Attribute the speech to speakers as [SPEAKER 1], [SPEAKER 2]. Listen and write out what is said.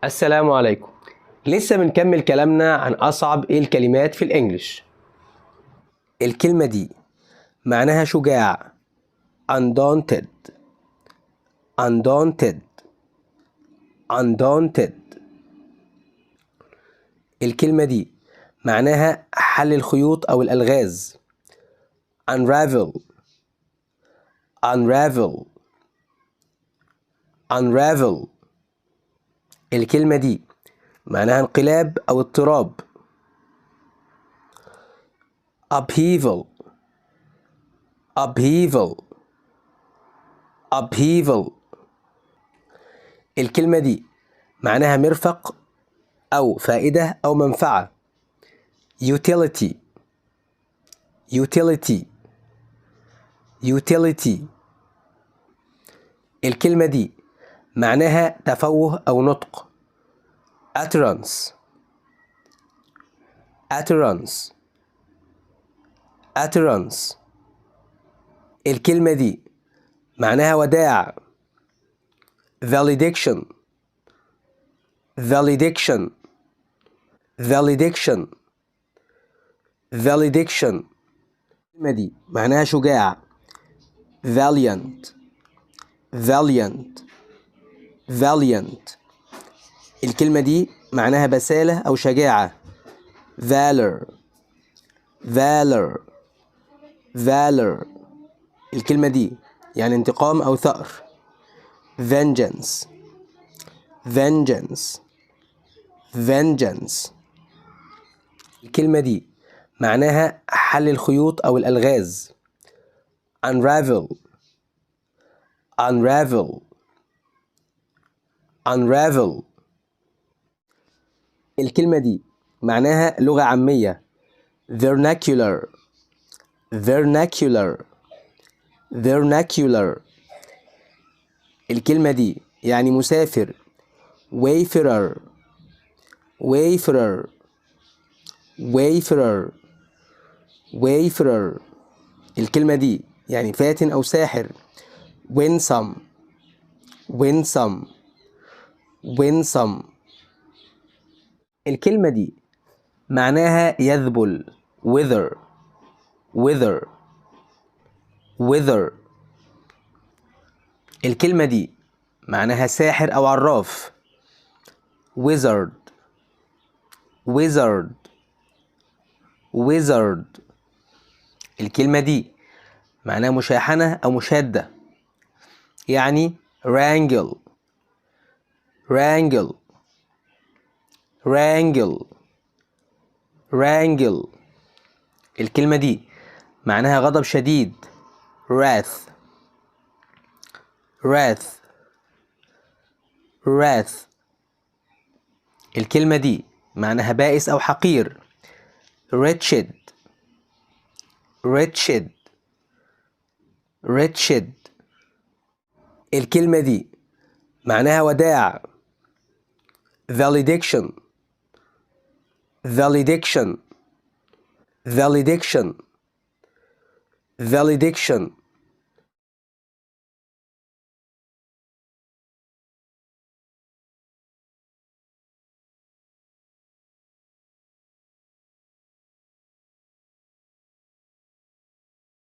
[SPEAKER 1] السلام عليكم. لسه بنكمل كلامنا عن أصعب الكلمات في الإنجليش. الكلمة دي معناها شجاع. undaunted undaunted undaunted. الكلمة دي معناها حل الخيوط أو الألغاز. unravel unravel unravel. الكلمة دي معناها انقلاب أو اضطراب. upheaval upheaval upheaval. الكلمة دي معناها مرفق أو فائدة أو منفعة. utility utility utility. الكلمة دي معناها تفوه أو نطق. utterance utterance utterance. الكلمة دي معناها وداع. valediction valediction valediction valediction. الكلمة دي معناها شجاع. valiant valiant valiant. الكلمة دي معناها بسالة أو شجاعة. valor valor valor. الكلمة دي يعني انتقام أو ثأر. vengeance vengeance vengeance. الكلمة دي معناها حل الخيوط أو الألغاز. unravel unravel unravel. الكلمة دي معناها لغة عامية. vernacular vernacular vernacular. الكلمة دي يعني مسافر. wayfarer wayfarer wayfarer wayfarer. الكلمة دي يعني فاتن أو ساحر. winsome winsome winsome. الكلمة دي معناها يذبل. wither wither wither. الكلمة دي معناها ساحر أو عراف. wizard wizard wizard. الكلمة دي معناها مشاحنة أو مشادة، يعني wrangle wrangle wrangle wrangle. الكلمة دي معناها غضب شديد. wrath wrath wrath. الكلمة دي معناها بائس أو حقير. wretched wretched wretched. الكلمة دي معناها وداع. valediction valediction valediction valediction.